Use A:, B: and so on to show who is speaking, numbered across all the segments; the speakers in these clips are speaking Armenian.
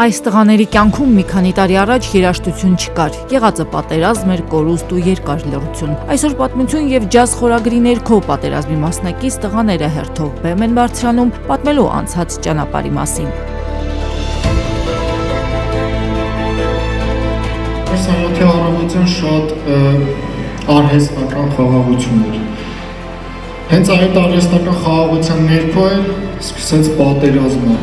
A: Այս տղաների կյանքում մի քանի տարի առաջ երաժշտություն չկար, եղածը պատերազմ էր, կորուստ ու երկար լռություն։ Այսօր պատմություն եւ ջազ խորագրի ներքո պատերազմի մասնակից տղաները հերթով բեմ են բարձրանում, պատմելու անցած ճանապարհի մասին։
B: Սարյաթի առավոտյան շատ արհեստական խաղաղություն էր։ Հենց այդ արհեստական խաղաղության ներքո էլ սկսեց պատերազմը։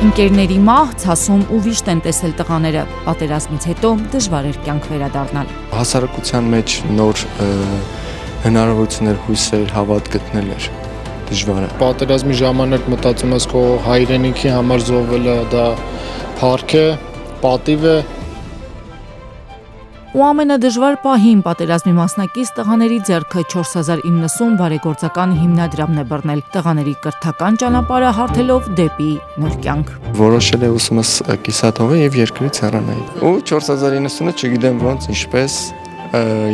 A: Ընկերների մահ, ցասում ու վիշտ են տեսել տղաները, պատերազմից հետո դժվար էր կյանք վերադառնալ։
C: Հասարակության մեջ նոր հնարավորություններ, հույսեր, հավատ գտնել էր դժվար է։
B: Պատերազմի ժամանակ մտածում ես քո հայրենիքի համար զոհվելը դա փառք է, պատիվ է։
A: Ու ամենադժվար պահին պատերազմի մասնակից տղաների ձեռքը 4090 բարեգործական հիմնադրամն է բռնել, տղաների կրթական ճանապարհը հարթելով դեպի նոր կյանք։
C: Որոշել է ուսումս կիսաթողը եւ երկրից հեռանալ։ Ու 4090-ը չգիտեմ ոնց, ինչպես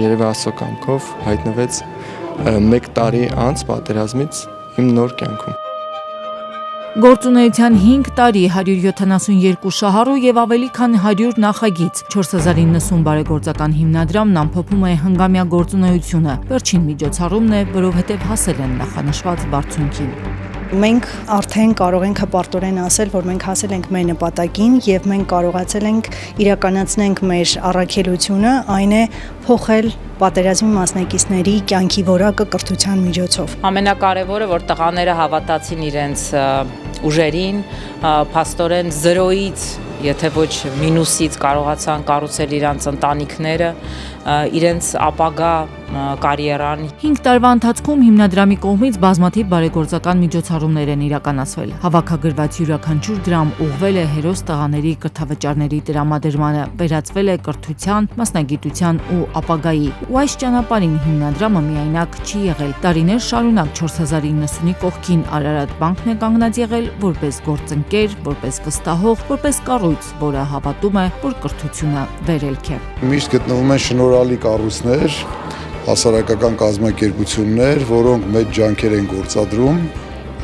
C: երևի Աստծո կամքով հայտնվեց 1 տարի անց պատերազմից իմ նոր կյանքում։
A: Գործունեության 5 տարի, 172 շահառու եւ ավելի քան 100 նախագիծ, 4090 բարեգործական հիմնադրամն ամփոփում է հնգամյա գործունեությունը։ Վերջին միջոցառումն է, որովհետեւ հասել են նախանշված բարձունքին։
D: Մենք արդեն կարող ենք հպարտորեն ասել, որ մենք հասել ենք մեր նպատակին եւ մենք կարողացել ենք իրականացնենք մեր առաքելությունը, այն է փոխել պատերազմի մասնակիցների կյանքի որակը կրթության միջոցով։
E: Ամենակարևորը, որ տղաները հավատացին իրենց ուժերին, փաստորեն 0-ից, եթե ոչ մինուսից կարողացան կառուցել իրենց ընտանիքները, իրենց ապագա կարիերան։ 5
A: տարվա ընթացքում հիմնադրամի կողմից բազմաթիվ բարեգործական միջոցառումներ են իրականացվել։ Հավաքագրված յուրաքանչյուր դրամ ուղղվել է հերոս տղաների կրթավճարների տրամադրմանը, վերածվել է կրթության, մասնագիտության ու ապագայի։ Ու այս ճանապարհին հիմնադրամը միայնակ չի եղել։ Տարիներ շարունակ 4090-ի կողքին Արարատ բանկն է կանգնած եղել որպես գործընկեր, որպես վստահող, որպես կառույց, որը հավատում է, որ կրթությունը վերելք է։
F: Միշտ գտնվում են շնորհալի կառույցներ, հասարակական կազմակերպություններ, որոնք մեծ ջանքեր են գործադրում,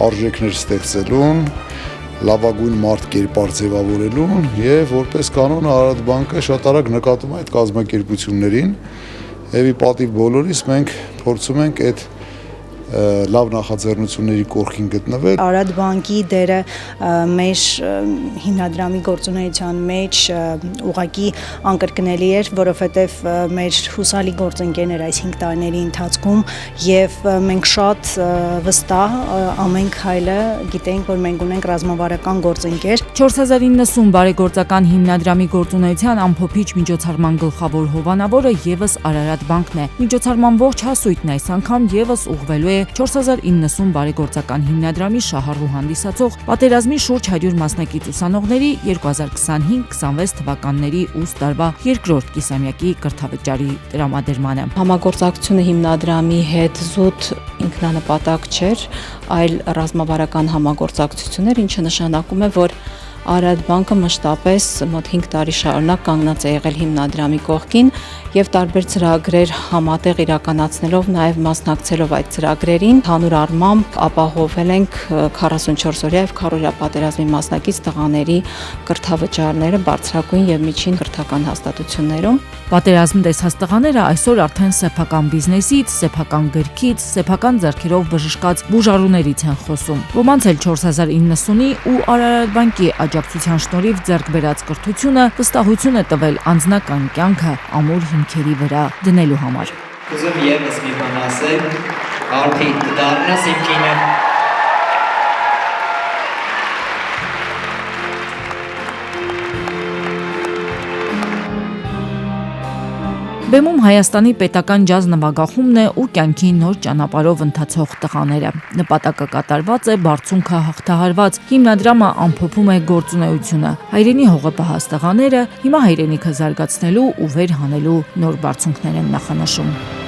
F: արժեքներ ստեղծելուն, լավագույն մարդ կերպար ձևավորելուն եւ որպես կանոն Արարատ բանկը շատ արագ նկատում է այդ կազմակերպություններին եւ ի պատիվ բոլորիս մենք փորձում ենք այդ լավ նախաձեռնությունների կողքին գտնվել։
D: Արարատ բանկի դերը մեր հիմնադրամի գործունեության մեջ ուղղակի անկրկնելի էր, որովհետև մեր հուսալի գործընկերներ այս 5 տարիների ընթացքում եւ մենք շատ վստահ ամեն քայլը գիտենք, որ մենք ունենք ռազմավարական գործընկեր։
A: 4090 բարեգործական հիմնադրամի գործունեության ամփոփիչ միջոցառման գլխավոր հովանավորը եւս Արարատ բանկն է։ Միջոցառման ողջ հասույթն այս անգամ եւս ուղղվելու է 4090 բարեգործական հիմնադրամի շահառու հանդիսացող պատերազմի շուրջ 100 մասնակից ուսանողների 2025-26 թվականների ուսուցիչ տարվա երկրորդ կիսամյակի կրթավճարի տրամադրմանը։
E: Համագործակցությունը հիմնադրամի հետ զուտ ինքնանպատակ չէր, այլ ռազմավարական համագործակցություններ, ինչը նշանակում է, որ Արարատ բանկը մշտապես մոտ 5 տարի շարունակ կանգնած է եղել հիմնադրամի կողքին եւ տարբեր ծրագրեր համատեղ իրականացնելով, նաեւ մասնակցելով այդ ծրագրերին, հանուր առմամբ ապահովել ենք 44-օրյա եւ քառօրյա պատերազմի մասնակից տղաների կրթավճարները բարձրագույն եւ միջին կրթական հաստատություններում։
A: Պատերազմ տեսած տղաները այսօր արդեն սեփական բիզնեսից, սեփական գրքից, սեփական ձեռքերով բժշկած բուժարուներից են խոսում։ Ոմանց էլ 4090-ի ու Արարատ բանկի աջակցության շնորհիվ ձեռք բերած կրթությունը վստահություն է տվել անձնական կյանքը ամուր հիմքերի վրա դնելու համար։
G: Ուզում եւս մի բան ասել, արդի դառնաս իմ կինը։
A: Բեմում Հայաստանի պետական ջազ նվագախումբն է ու կյանքի նոր ճանապարհով ընթացող տղաները։ Նպատակը կատարված է, բարձունքը հաղթահարված։ Հիմնադրամը ամփոփում է գործունեությունը։ Հայրենի հողը պահած տղաները հիմա հայրենիքը զարգացնելու ու վեր հանելու նոր բարձունքներ են նախանշում։